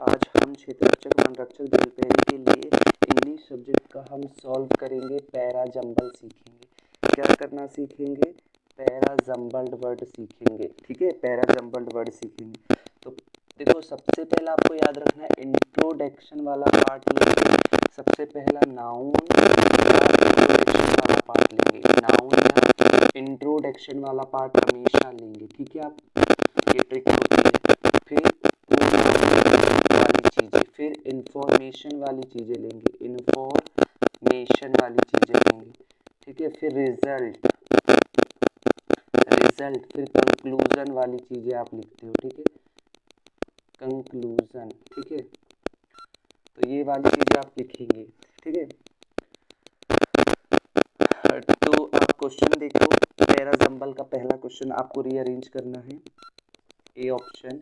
आज हम क्षेत्ररक्षक वनरक्षक दिल पहले के लिए इंग्लिश सब्जेक्ट का हम सॉल्व करेंगे। पैरा जंबल सीखेंगे। क्या करना सीखेंगे? पैरा जंबल्ड वर्ड सीखेंगे। ठीक है, पैरा जंबल्ड वर्ड सीखेंगे। तो देखो, सबसे पहला आपको याद रखना है इंट्रोडक्शन वाला पार्ट लेंगे। सबसे पहला नाउन या इंट्रोडक्शन वाला पार्ट लेंगे। नाउन या इंट्रोडक्शन वाला पार्ट हमेशा लेंगे। ठीक है, आप ये ट्रिक होती है। फिर वाली चीज़ें, फिर इंफॉर्मेशन वाली चीज़ें लेंगे। इंफॉर्मेशन वाली चीज़ें लेंगे। ठीक है, फिर रिजल्ट, फिर कंक्लूजन वाली चीज़ें आप लिखते हो। ठीक है, कंक्लूजन। ठीक है, तो ये वाली चीज़ें आप लिखेंगे। ठीक है, तो आप क्वेश्चन देखो। पैरा जंबल का पहला क्वेश्चन आपको रीअरेंज करना है। A option,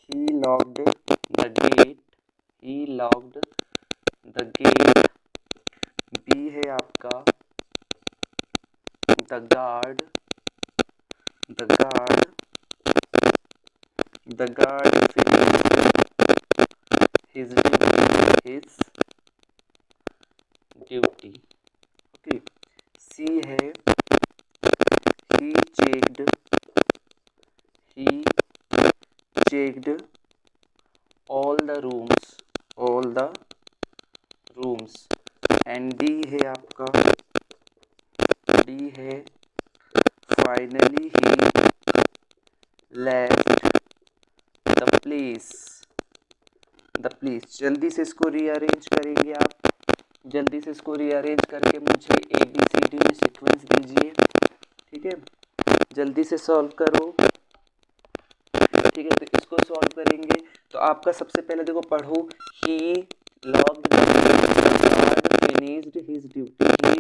he locked the gate, he locked the gate। B है आपका the guard finished his duty। Okay, C है he checked all the rooms। And D है आपका, डी है finally he left the place। जल्दी से इसको rearrange करेंगे आप। जल्दी से इसको रीअरेंज करके मुझे ABCD में सीक्वेंस दीजिए। ठीक है, जल्दी से सॉल्व करो। ठीक है, तो इसको सॉल्व करेंगे तो आपका सबसे पहले देखो, पढ़ो। he locked the guard finished his duty, he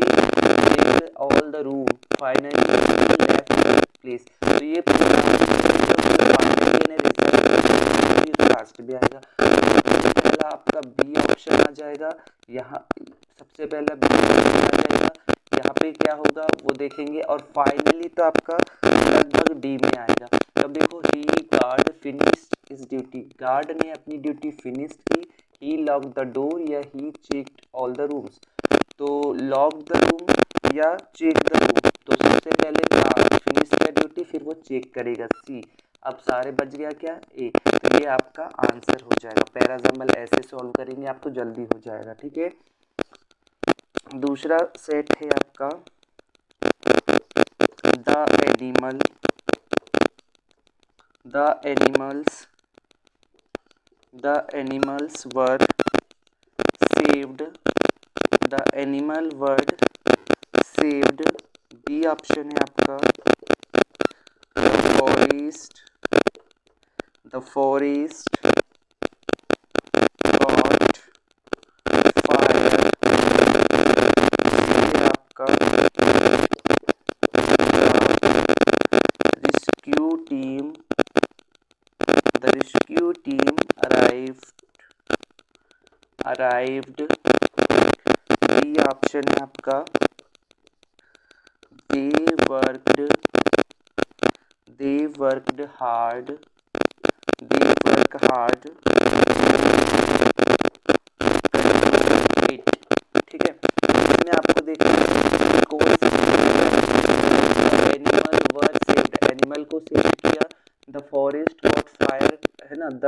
checked all the room, finally he left the place। तो ये लास्ट भी आएगा। सबसे पहला आपका बी ऑप्शन आ जाएगा। यहाँ सबसे पहला बी ऑप्शन आ जाएगा। यहाँ पे क्या होगा वो देखेंगे। और फाइनली तो आपका लगभग डी में आएगा। तब देखो, he guard finished his duty, guard ने अपनी ड्यूटी फिनिश की। ही लॉक्ड द डोर या ही चेक्ड ऑल द रूम्स। तो लॉक द रूम या चेक द रूम, तो सबसे पहले गार्ड फिनिश किया ड्यूटी, फिर वो चेक करेगा। सी, अब सारे बच गया क्या? ए। तो ये आपका आंसर हो जाएगा। पैरा जंबल ऐसे सॉल्व करेंगे आप तो जल्दी हो जाएगा। ठीक है, दूसरा सेट है आपका the animals were saved। the animal were saved। B option है आपका the forest caught fire। ये आपका the rescue team arrived। B option है आपका they work hard। ठीक है, इसमें आपको देखना है कौन सी एनिमल वर सेव्ड, एनिमल को सेव किया। द फॉरेस्ट कॉट फायर है ना। The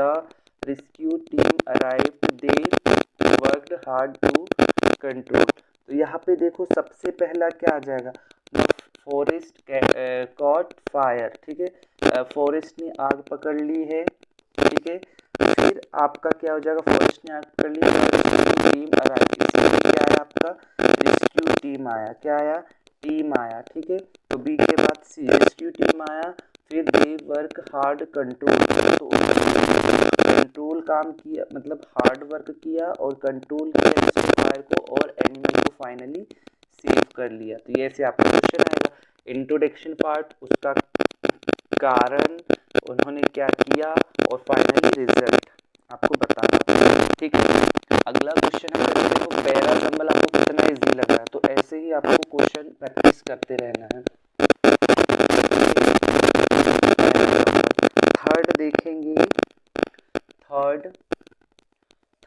rescue team arrived, they worked hard to control. तो यहाँ पे देखो, सबसे पहला क्या आ जाएगा? The forest caught fire. ठीक है, फॉरेस्ट ने आग पकड़ ली है। ठीक है, फिर आपका क्या हो जाएगा? फॉरेस्ट ने आग पकड़ ली, रेस्क्यू टीम अराइव्ड। इसमें क्या आया आपका? रेस्क्यू टीम आया। क्या आया? टीम आया। ठीक है, तो बी के बाद सी, रेस्क्यू टीम आया। फिर दे वर्क हार्ड कंट्रोल, तो कंट्रोल काम किया, मतलब हार्ड वर्क किया और कंट्रोल किया इसको, फायर को, और एनिमल को फाइनली सेव कर लिया। तो ये ऐसे आपका क्वेश्चन आएगा। इंट्रोडक्शन पार्ट, उसका कारण, उन्होंने क्या किया, और फाइनली रिजल्ट आपको बताना। ठीक है, अगला क्वेश्चन है। देखो, पैरा जंबल आपको कितना इजी लग रहा है, तो ऐसे ही आपको क्वेश्चन प्रैक्टिस करते रहना है।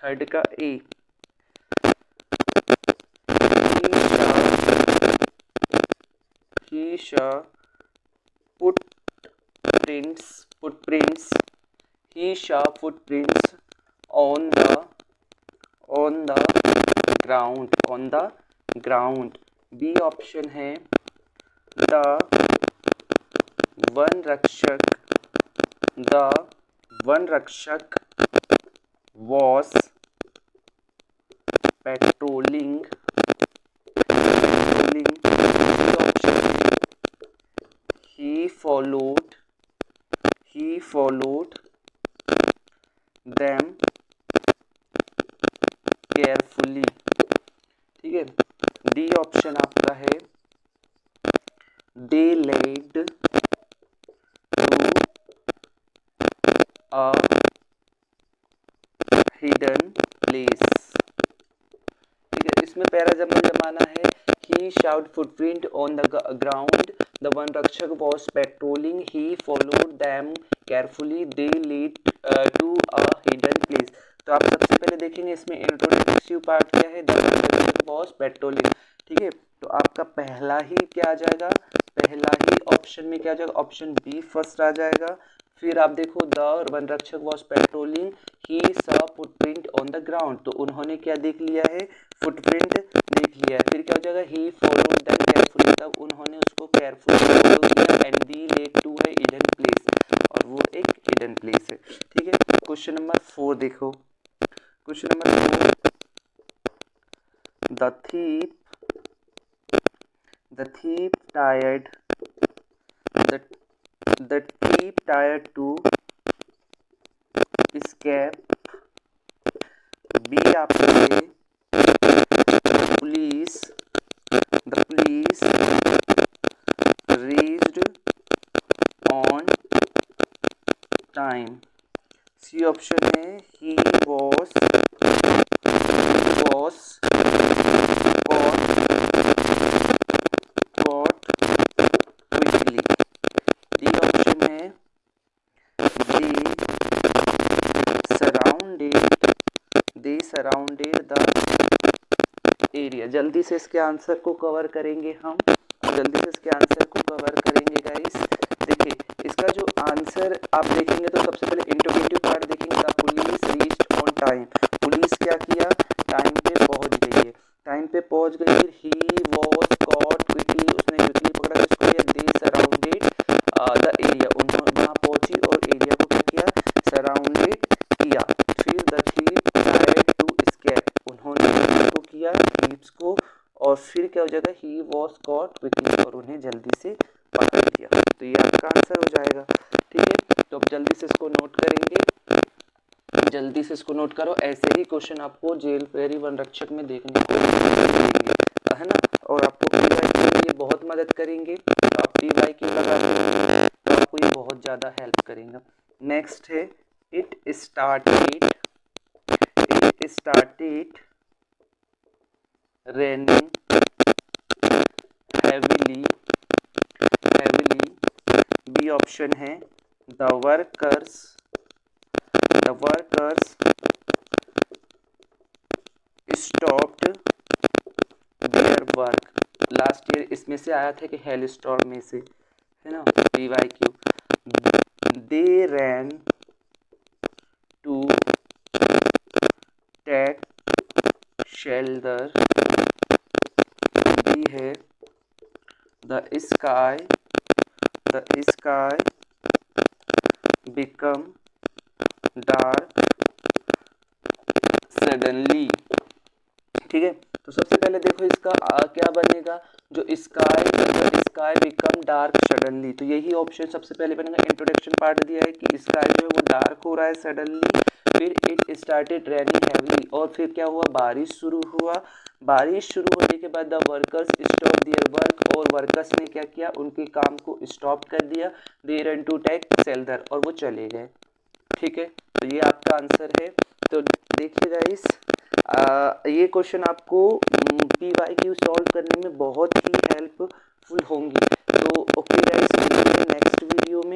थर्ड का A, he shall footprints he shall footprints on the ground. B option है द वन रक्षक was patrolling. बी ऑप्शन है he followed them carefully. ठीक है, डी ऑप्शन आपका है they led to a hidden place. ठीक है, इसमें पहला जमाना है he showed footprint on the ground, the one रक्षक was patrolling, he followed them carefully, they led to a hidden place. तो आप सबसे पहले देखेंगे इसमें इंट्रोडक्टिव पार्ट क्या है, द वन रक्षक was patrolling. ठीक है, तो आपका पहला ही क्या आ जाएगा, पहला ही ऑप्शन में क्या आ जाएगा, ऑप्शन बी फर्स्ट आ जाएगा. फिर आप देखो द वन रक्षक was patrolling, he saw footprint on the ground, तो उन्होंने क्या देख लिया है, फुटप्रिंट देख लिया है. फिर क्या हो जाएगा, ही फॉलोड देम केयरफुली, तब उन्होंने उसको केयरफुली फॉलो किया, एंड दी लेड टू है हिडन प्लेस, और वो एक हिडन प्लेस है. ठीक है, क्वेश्चन नंबर 4 देखो. Question number 4, the thief tried to escape. B आपका है the police reached on time. C option है he was caught quickly. D option है they surrounded the area. जल्दी से इसके आंसर को कवर करेंगे हम, गाइस. देखिए इसका जो आंसर आप देखेंगे तो सबसे पहले इंट्रोगेटिव पार्ट देखेंगे, the police reached on time, police क्या किया, टाइम पे पहुंच गई है, फिर ही वॉज कॉट क्विकली, उसने क्विकली पकड़ा, किसको किया, दे सराउंडेड द एरिया, उन्होंने वहाँ पहुंची और एरिया को क्या किया, सराउंडेड किया. फिर the thief tried to escape, उन्होंने को किया, थीव्स को, और फिर क्या हो जाएगा, ही वॉज कॉट क्विकली, और उन्हें जल्दी से पकड़ लिया. तो ये आपका आंसर हो जाएगा. ठीक है, तो अब जल्दी से इसको नोट करो. ऐसे ही क्वेश्चन आपको जेल फेरी वन रक्षक में देखने को मिलेंगे, है ना. और आपको पीवाई के लिए बहुत मदद करेंगे, तो आप पीवाई की लगाते हैं तो आपको ये बहुत ज़्यादा हेल्प करेंगे. नेक्स्ट है it started raining heavily. B option है the workers stopped their work. Last year इसमें से आया था कि हेल स्टॉर्म में से, है ना, PYQ. They ran to take shelter. B है the sky become dark suddenly. ठीक है, तो सबसे पहले देखो इसका क्या बनेगा, जो स्काई बिकम डार्क सडनली, तो यही ऑप्शन सबसे पहले बनेगा. इंट्रोडक्शन पार्ट दिया है कि स्काई जो है वो डार्क हो रहा है सडनली, फिर इट स्टार्टेड रेनिंग हैवीली, और फिर क्या हुआ, बारिश शुरू होने के बाद the workers stop their work, और वर्कर्स ने क्या किया, उनके काम को स्टॉप कर दिया. They run to take shelter, और वो चले गए. ठीक है, तो ये आपका आंसर है. तो देखिए गाइस, ये क्वेश्चन आपको PYQ सॉल्व करने में बहुत ही हेल्पफुल होंगी. तो ओके गाइस, मिलते हैं नेक्स्ट वीडियो में.